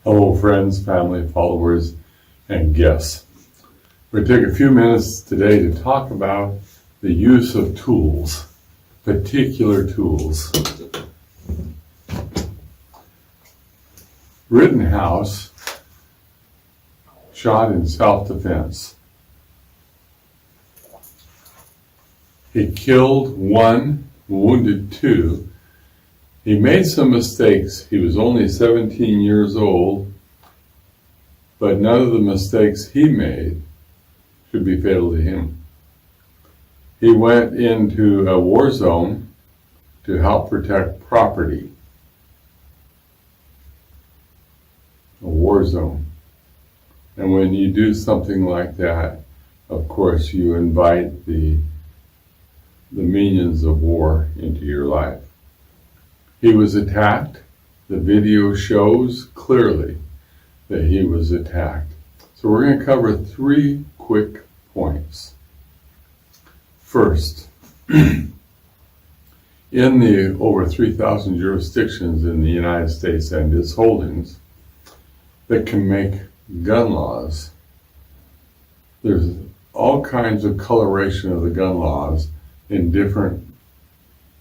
Hello friends, family, followers, and guests. We're going to take a few minutes today to talk about the use of tools, particular tools. Rittenhouse shot in self-defense. He killed one, wounded two. He made some mistakes. He was only 17 years old, but none of the mistakes he made should be fatal to him. He went into a war zone to help protect property. A war zone. And when you do something like that, of course, you invite the minions of war into your life. He was attacked. The video shows clearly that he was attacked. So we're going to cover 3 quick points. First, in the over 3,000 jurisdictions in the United States and its holdings that can make gun laws, there's all kinds of coloration of the gun laws in different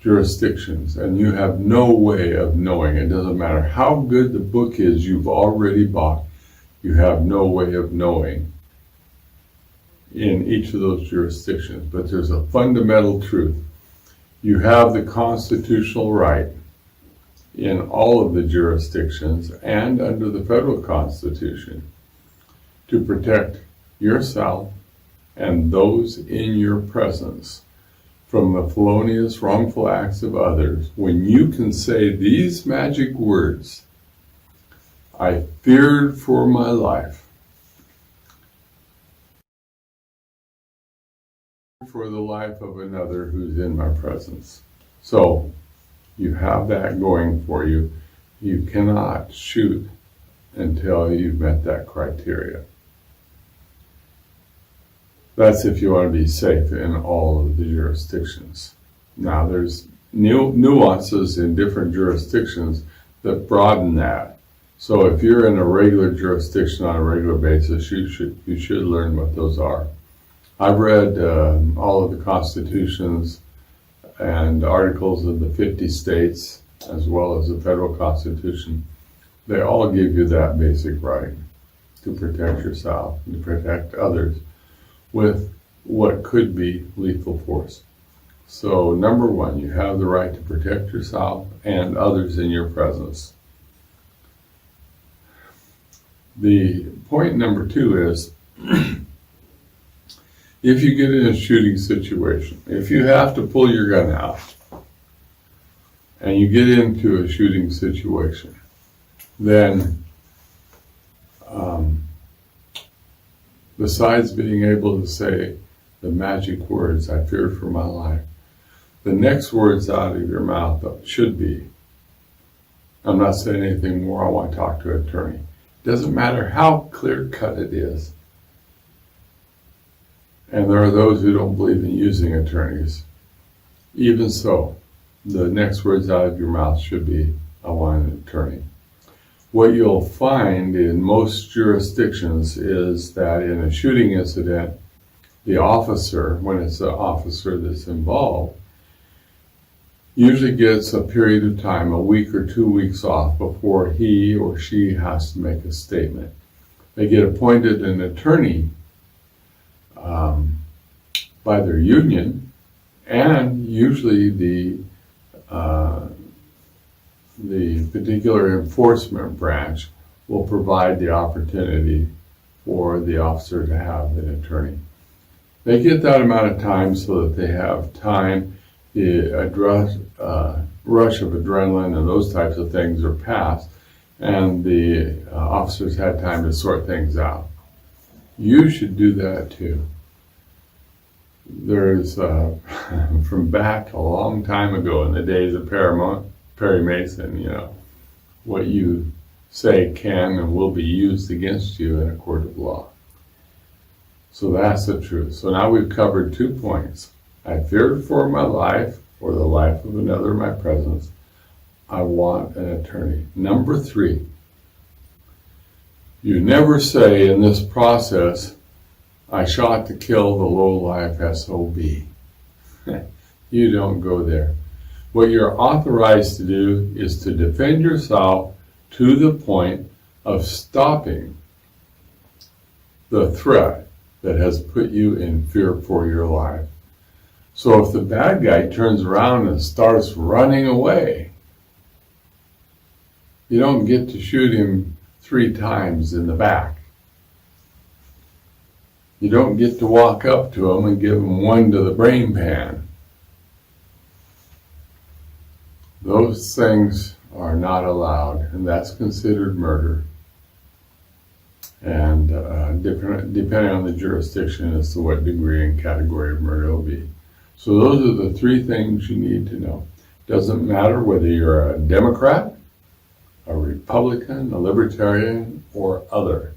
jurisdictions, and you have no way of knowing. It doesn't matter how good the book is you've already bought, you have no way of knowing in each of those jurisdictions. But there's a fundamental truth. You have the constitutional right in all of the jurisdictions and under the federal Constitution to protect yourself and those in your presence from the felonious, wrongful acts of others. When you can say these magic words, I feared for my life, for the life of another who's in my presence. So you have that going for you. You cannot shoot until you've met that criteria. That's if you want to be safe in all of the jurisdictions. Now, there's nuances in different jurisdictions that broaden that. So if you're in a regular jurisdiction on a regular basis, you should learn what those are. I've read all of the constitutions and articles of the 50 states, as well as the federal Constitution. They all give you that basic right to protect yourself and to protect others with what could be lethal force. So number 1, you have the right to protect yourself and others in your presence. The point number 2 is, if you get in a shooting situation, if you have to pull your gun out and you get into a shooting situation, then besides being able to say the magic words, I feared for my life, the next words out of your mouth should be, I'm not saying anything more, I want to talk to an attorney. It doesn't matter how clear-cut it is. And there are those who don't believe in using attorneys. Even so, the next words out of your mouth should be, I want an attorney. What you'll find in most jurisdictions is that in a shooting incident, the officer, when it's an officer that's involved, usually gets a period of time, a week or 2 weeks off, before he or she has to make a statement. They get appointed an attorney by their union, and usually the particular enforcement branch will provide the opportunity for the officer to have an attorney. They get that amount of time so that they have time, the rush of adrenaline and those types of things are past, and the officers had time to sort things out. You should do that too. There's, from back a long time ago in the days of Perry Mason, what you say can and will be used against you in a court of law. So that's the truth. So now we've covered 2 points. I feared for my life, or the life of another in my presence. I want an attorney. Number 3, You never say in this process, I shot to kill the low-life SOB. You don't go there. What you're authorized to do is to defend yourself to the point of stopping the threat that has put you in fear for your life. So if the bad guy turns around and starts running away, you don't get to shoot him 3 times in the back. You don't get to walk up to him and give him 1 to the brain pan. Those things are not allowed, and that's considered murder. And depending on the jurisdiction as to what degree and category of murder it will be. So those are the 3 things you need to know. Doesn't matter whether you're a Democrat, a Republican, a Libertarian, or other,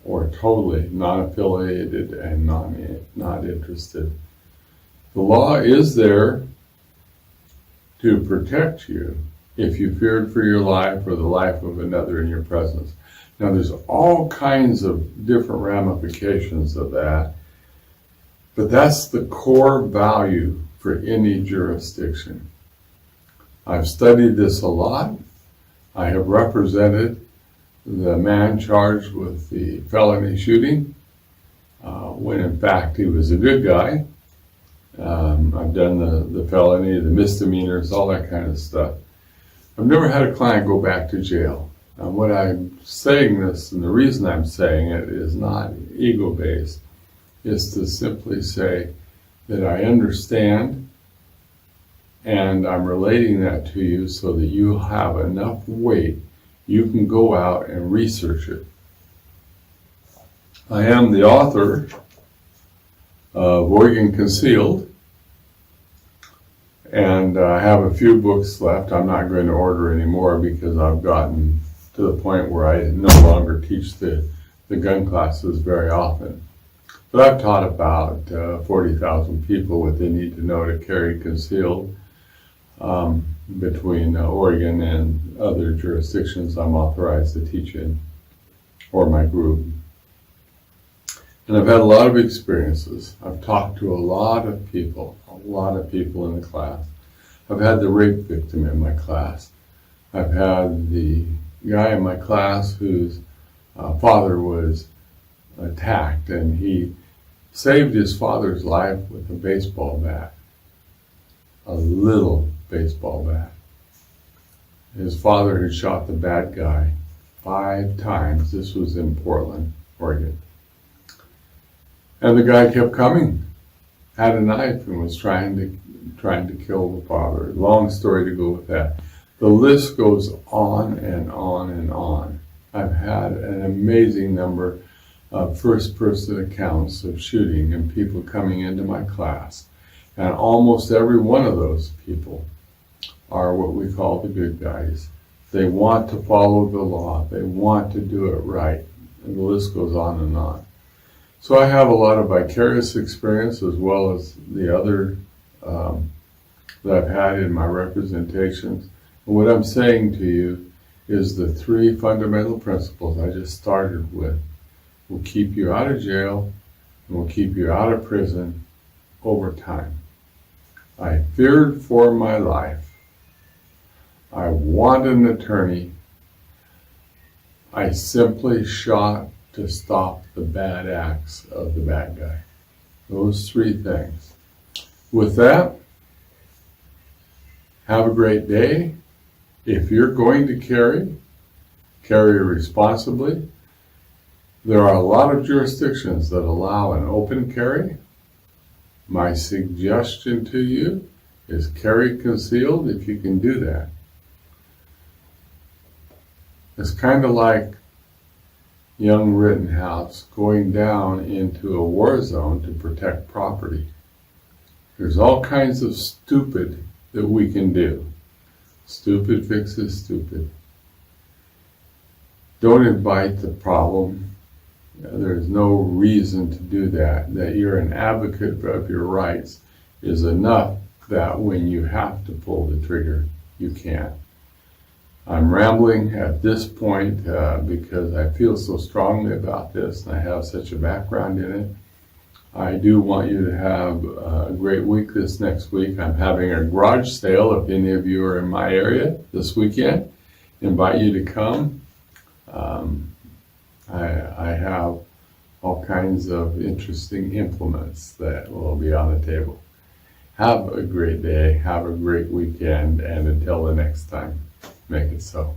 or totally non-affiliated and not interested. The law is there to protect you if you feared for your life or the life of another in your presence. Now, there's all kinds of different ramifications of that, but that's the core value for any jurisdiction. I've studied this a lot. I have represented the man charged with the felony shooting, when in fact he was a good guy. I've done the felony, the misdemeanors, all that kind of stuff. I've never had a client go back to jail. And what I'm saying this, and the reason I'm saying it is not ego-based, is to simply say that I understand and I'm relating that to you so that you have enough weight you can go out and research it. I am the author of Oregon Concealed, and I have a few books left. I'm not going to order any more because I've gotten to the point where I no longer teach the gun classes very often. But I've taught about 40,000 people what they need to know to carry concealed between Oregon and other jurisdictions I'm authorized to teach in, or my group. And I've had a lot of experiences. I've talked to a lot of people in the class. I've had the rape victim in my class. I've had the guy in my class whose father was attacked, and he saved his father's life with a baseball bat, a little baseball bat. His father had shot the bad guy 5 times. This was in Portland, Oregon. And the guy kept coming, had a knife, and was trying to kill the father. Long story to go with that. The list goes on and on and on. I've had an amazing number of first-person accounts of shooting and people coming into my class. And almost every one of those people are what we call the good guys. They want to follow the law. They want to do it right. And the list goes on and on. So I have a lot of vicarious experience as well as the other that I've had in my representations. And what I'm saying to you is the 3 fundamental principles I just started with will keep you out of jail and will keep you out of prison over time. I feared for my life. I want an attorney. I simply shot to stop the bad acts of the bad guy. Those 3 things. With that, have a great day. If you're going to carry responsibly. There are a lot of jurisdictions that allow an open carry. My suggestion to you is carry concealed if you can do that. It's kind of like young Rittenhouse going down into a war zone to protect property. There's all kinds of stupid that we can do. Stupid fixes stupid. Don't invite the problem. There's no reason to do that. That you're an advocate of your rights is enough that when you have to pull the trigger, you can't. I'm rambling at this point because I feel so strongly about this and I have such a background in it. I do want you to have a great week this next week. I'm having a garage sale if any of you are in my area this weekend. Invite you to come. I have all kinds of interesting implements that will be on the table. Have a great day, have a great weekend, and until the next time, make it so.